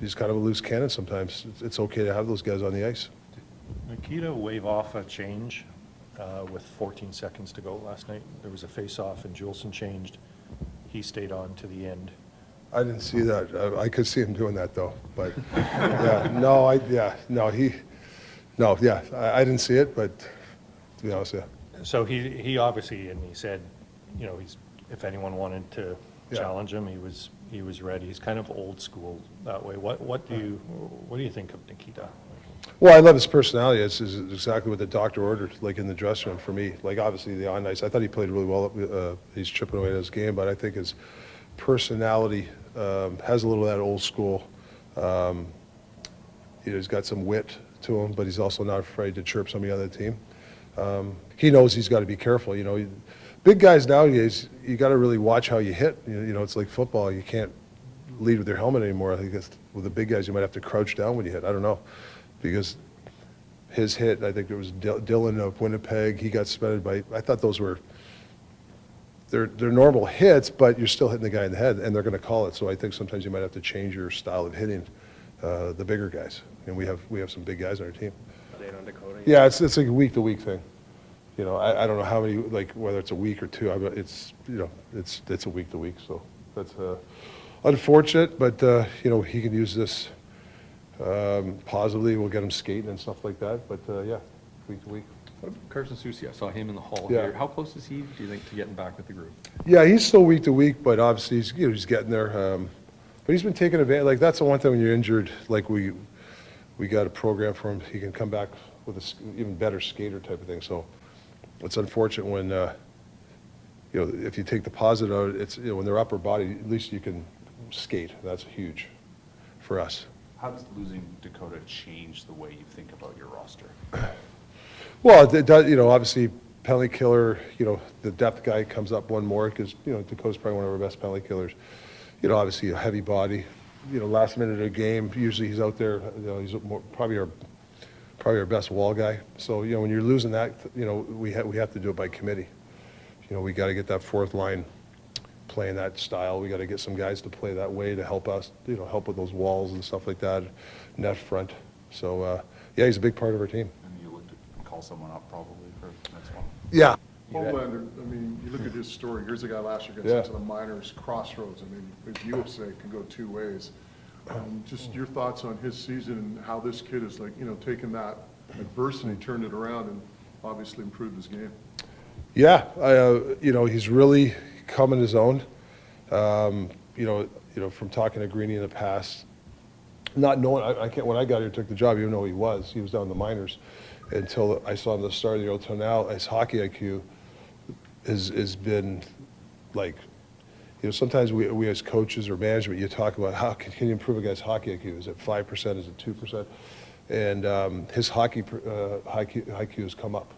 he's kind of a loose cannon sometimes. It's okay to have those guys on the ice. Did Nikita wave off a change with 14 seconds to go last night? There was a face-off and Juleson changed. He stayed on to the end. I didn't see that. I could see him doing that though, but I didn't see it, but to be honest, yeah. So he obviously, and he said, you know, if anyone wanted to challenge him, he was ready. He's kind of old school that way. What do you think of Nikita? Well, I love his personality. It's exactly what the doctor ordered, like in the dressing room for me. Like obviously the on ice, I thought he played really well. He's chipping away at his game, but I think his personality has a little of that old school. He's got some wit to him, but he's also not afraid to chirp somebody on the team. He knows he's got to be careful. You know, big guys nowadays, you got to really watch how you hit. You know, it's like football. You can't lead with your helmet anymore. I think with the big guys, you might have to crouch down when you hit. I don't know, because his hit, I think there was Dylan of Winnipeg. He got suspended by. I thought those were. They're normal hits, but you're still hitting the guy in the head, and they're going to call it. So I think sometimes you might have to change your style of hitting the bigger guys. And we have some big guys on our team. On Dakota, yeah, it's like a week-to-week thing. You know, I don't know how many, like whether it's a week or two. It's it's a week-to-week. So that's unfortunate, but you know, he can use this positively. We'll get him skating and stuff like that. But yeah, week-to-week. Carson Soucy, I saw him in the hall Yeah. here. How close is he, do you think, to getting back with the group? Yeah, he's still week-to-week, but obviously he's getting there. But he's been taking advantage. Like that's the one thing when you're injured. Like we got a program for him. He can come back with an even better skater type of thing. So it's unfortunate when you know, if you take the positive out, it's, you know, when they're upper body, at least you can skate. That's huge for us. How does losing Dakota change the way you think about your roster? Well, it does, you know, obviously penalty killer, you know, the depth guy comes up one more because, you know, Dakota's probably one of our best penalty killers. You know, obviously a heavy body. You know, last minute of a game, usually he's out there, you know, he's probably our best wall guy. So, you know, when you're losing that, you know, we have to do it by committee. You know, we got to get that fourth line playing that style. We got to get some guys to play that way to help us, you know, help with those walls and stuff like that, net front. So, yeah, he's a big part of our team. And you look to call someone up probably for the next one? Yeah. Homelander, I mean, you look at his story. Here's a guy last year got sent to the minors, crossroads. I mean, as you would say, it can go two ways. Just your thoughts on his season and how this kid is, like, you know, taken that adversity, turned it around, and obviously improved his game. Yeah, you know, he's really come in his own. You know, from talking to Greeny in the past, not knowing, I can't. When I got here, took the job, even though he was down in the minors, until I saw him at the start of the year until now. His hockey IQ has been like, you know, sometimes we as coaches or management, you talk about how can you improve a guy's hockey IQ? Is it 5%? Is it 2%? And his hockey IQ has come up.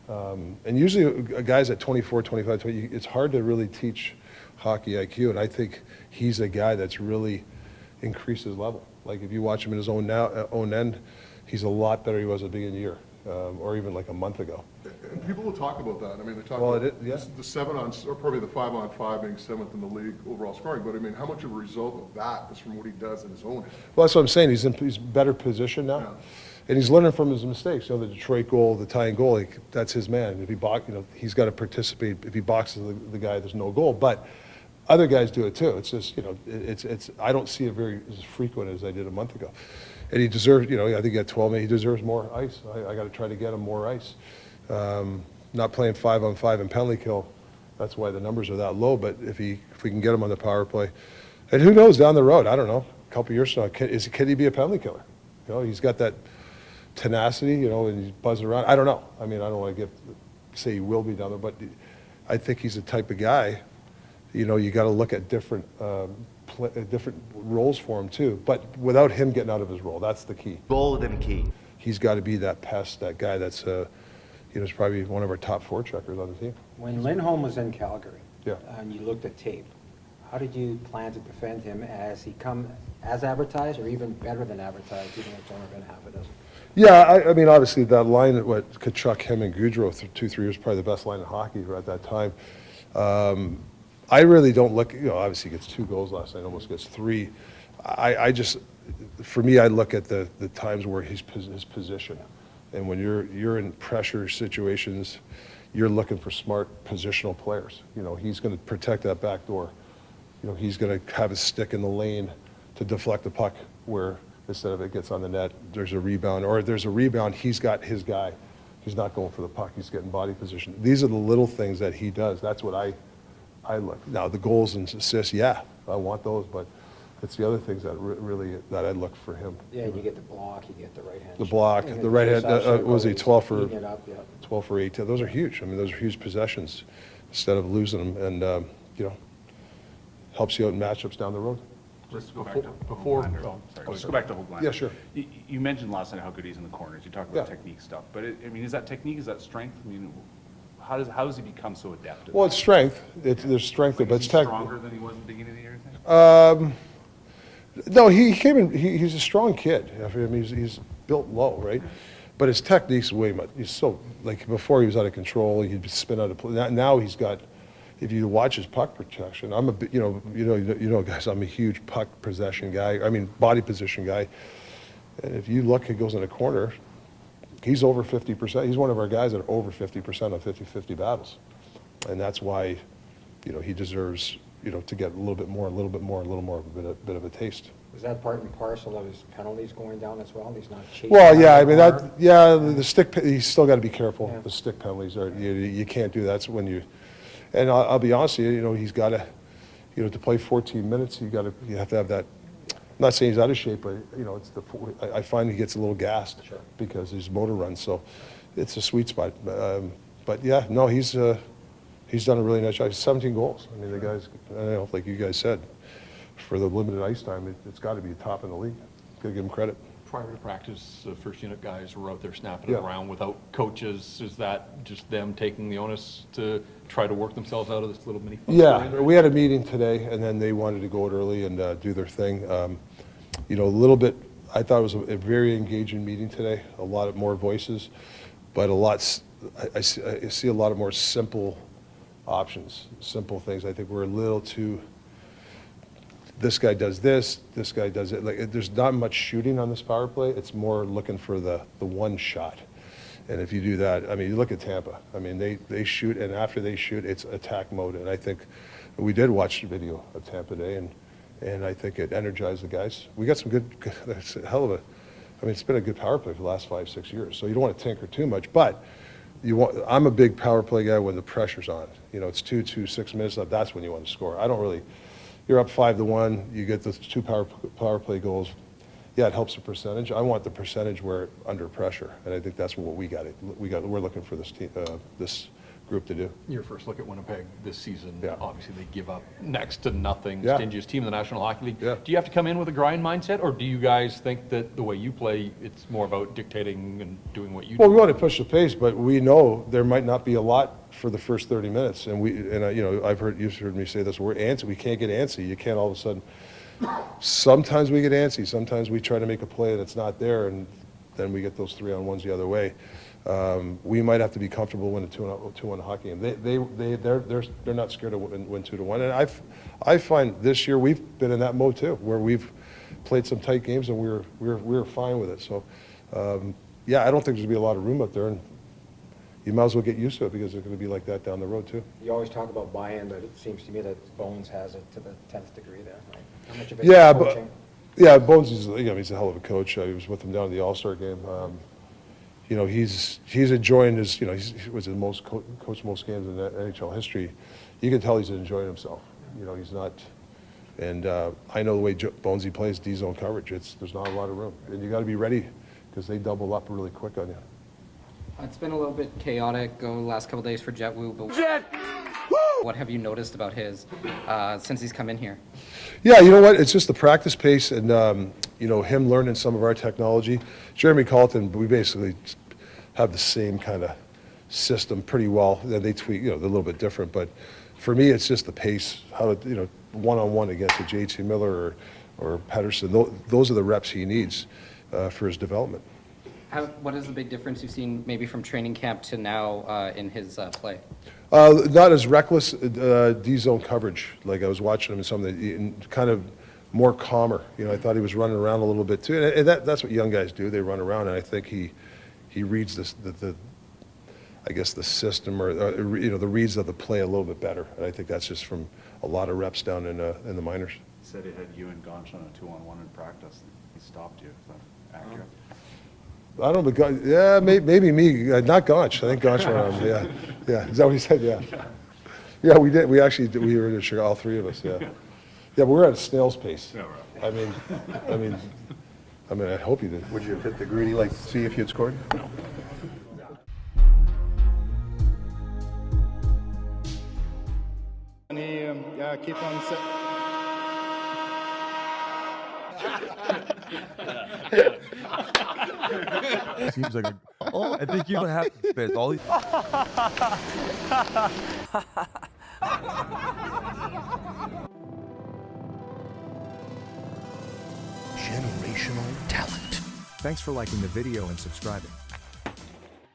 And usually guys at 24, 25, 20, it's hard to really teach hockey IQ. And I think he's a guy that's really increased his level. Like if you watch him in his own end, he's a lot better than he was at the beginning of the year. Or even like a month ago. And people will talk about that. I mean, they talk Well, about yeah. the 7-on, or probably the 5-on-5 being 7th in the league overall scoring. But I mean, how much of a result of that is from what he does in his own? Well, that's what I'm saying. He's better positioned now, Yeah. and he's learning from his mistakes. You know, the Detroit goal, the tying goal, like, that's his man. If he you know, he's got to participate. If he boxes the guy, there's no goal. But other guys do it too. It's just, you know, it's. I don't see it very as frequent as I did a month ago. And he deserves, you know, I think he got 12 minutes. He deserves more ice. I got to try to get him more ice. Not playing 5-on-5 and penalty kill. That's why the numbers are that low. But if we can get him on the power play, and who knows down the road? I don't know. A couple years from now, can he be a penalty killer? You know, he's got that tenacity. You know, and he's buzzing around. I don't know. I mean, I don't want to say he will be down there, but I think he's the type of guy. You know, you got to look at different roles for him too, but without him getting out of his role. That's the key. Golden key. He's got to be that pest, that guy that's, you know, is probably one of our top forecheckers on the team. When Lindholm was in Calgary, Yeah. and you looked at tape, how did you plan to defend him? As he come as advertised, or even better than advertised, even if it's only been half a dozen? Yeah, I mean, obviously that line, Tkachuk, him, and Gaudreau, 2-3 years, probably the best line in hockey at that time. I really don't look, you know, obviously he gets 2 goals last night, almost gets 3. I just, for me, I look at the times where his position. And when you're in pressure situations, you're looking for smart positional players. You know, he's going to protect that back door. You know, he's going to have a stick in the lane to deflect the puck where instead of it gets on the net, there's a rebound. Or if there's a rebound, he's got his guy. He's not going for the puck. He's getting body position. These are the little things that he does. That's what I look. Now, the goals and assists, yeah, I want those, but it's the other things that really that I look for him. Yeah, you get the block, you get the right hand. The block, shot. the right hand, Face-off was he circle, 12 for heating it up, yeah. 12 for 18? Those are huge. I mean, those are huge possessions instead of losing them, and you know, helps you out in matchups down the road. Just go back to before- Hoglander. oh, Sorry, go just ahead. go back to Hoglander. Yeah, sure. You mentioned last night how good he is in the corners. You talked about Yeah. technique stuff, but I mean, is that technique? Is that strength? I mean, how does he become so adept? At Well, that? it's strength. There's strength, Like, but is it's he tech. stronger than he was at the beginning of the year? You think? No, he came in. He's a strong kid. I mean, he's built low, right? But his technique's way much. He's so like before he was out of control. He'd spin out of play. Now he's got. If you watch his puck protection, I'm a you know guys. I'm a huge puck possession guy. I mean body position guy. And if you look, he goes in a corner. He's over 50%. He's one of our guys that are over 50% on 50-50 battles, and that's why, you know, he deserves, you know, to get a little bit more, a little bit of a taste. Was that part and parcel of his penalties going down as well? He's not chasing. Well, yeah, I down mean, the that, corner? yeah, the stick, he's still got to be careful. Yeah. The stick penalties are, you can't do that. That's when you, and I'll be honest with you know, he's got to, you know, to play 14 minutes, you have to have that. I'm not saying he's out of shape, but, you know, it's I find he gets a little gassed Sure. because his motor runs, so it's a sweet spot. But yeah, no, he's done a really nice job. 17 goals. I mean, the guy's, I don't know, like you guys said, for the limited ice time, it's got to be top in the league. Got to give him credit. Prior to practice, the first unit guys were out there snapping it Yeah. around without coaches. Is that just them taking the onus to try to work themselves out of this little mini funk Yeah, they're in? we had a meeting today, and then they wanted to go out early and do their thing. You know, a little bit, I thought it was a very engaging meeting today, a lot of more voices, but I see a lot of more simple options, simple things. I think we're a little too, this guy does this guy does it. Like, there's not much shooting on this power play. It's more looking for the one shot. And if you do that, I mean, you look at Tampa. I mean, they shoot, and after they shoot, it's attack mode. And I think we did watch the video of Tampa today, and I think it energized the guys. We got some good, that's a hell of a, I mean, it's been a good power play for the last 5-6 years. So you don't want to tinker too much, but I'm a big power play guy when the pressure's on. You know, it's 2, 6 minutes left. That's when you want to score. I don't really. You're up 5-1. You get those 2 power play goals. Yeah, it helps the percentage. I want the percentage where under pressure, and I think that's what we're looking for this team, this group to do. Your first look at Winnipeg this season, Yeah. obviously they give up next to nothing. Yeah. Stingiest team in the National Hockey League. Yeah. Do you have to come in with a grind mindset, or do you guys think that the way you play, it's more about dictating and doing what you Well, do? we want to push the pace, but we know there might not be a lot for the first 30 minutes, and you know, you've heard me say this. We're antsy. We can't get antsy. You can't all of a sudden. Sometimes we get antsy. Sometimes we try to make a play that's not there, and then we get those 3-on-1s the other way. We might have to be comfortable winning 2-1 hockey game. They're not scared to win 2-1. And I find this year we've been in that mode too, where we've played some tight games and we were fine with it. So yeah, I don't think there's gonna be a lot of room up there, and you might as well get used to it because it's going to be like that down the road too. You always talk about buy-in, but it seems to me that Bones has it to the 10th degree there, right? How much of it is Yeah, but coaching? yeah, Bones is, you know, he's a hell of a coach. I was with him down at the All-Star game. You know, he's enjoying his, you know, he was the most coached most games in the NHL history. You can tell he's enjoying himself. You know, he's not, and I know the way Bonesy plays D-zone coverage. There's not a lot of room, and you got to be ready because they double up really quick on you. It's been a little bit chaotic the last couple days for Jet Wu, but what have you noticed about his since he's come in here? Yeah, you know what? It's just the practice pace and, you know, him learning some of our technology. Jeremy Colton, we basically have the same kind of system pretty well. They tweak, you know, they're a little bit different, but for me, it's just the pace, how to, you know, one-on-one against a J.T. Miller or Pedersen. Those are the reps he needs for his development. What is the big difference you've seen maybe from training camp to now in his play? Not as reckless D-zone coverage. Like I was watching him in some of the kind of more calmer. You know, I thought he was running around a little bit too, and that's what young guys do. They run around, and I think he reads the I guess the system or you know, the reads of the play a little bit better. And I think that's just from a lot of reps down in the minors. He said he had you and Gonch on a 2-on-1 in practice. He stopped you. Is that accurate? I don't know, but yeah, maybe me, not Gonch. I think Gonch went on. Yeah. Is that what he said? Yeah. Yeah, we did. We actually did. We were in Chicago, all three of us. Yeah. Yeah, but we're at a snail's pace. Yeah, right. I mean, I hope you did. Would you have hit the greenie like see if you'd scored? No. Yeah, keep on set. Seems like I think you don't have to spit all these. Generational talent. Thanks for liking the video and subscribing.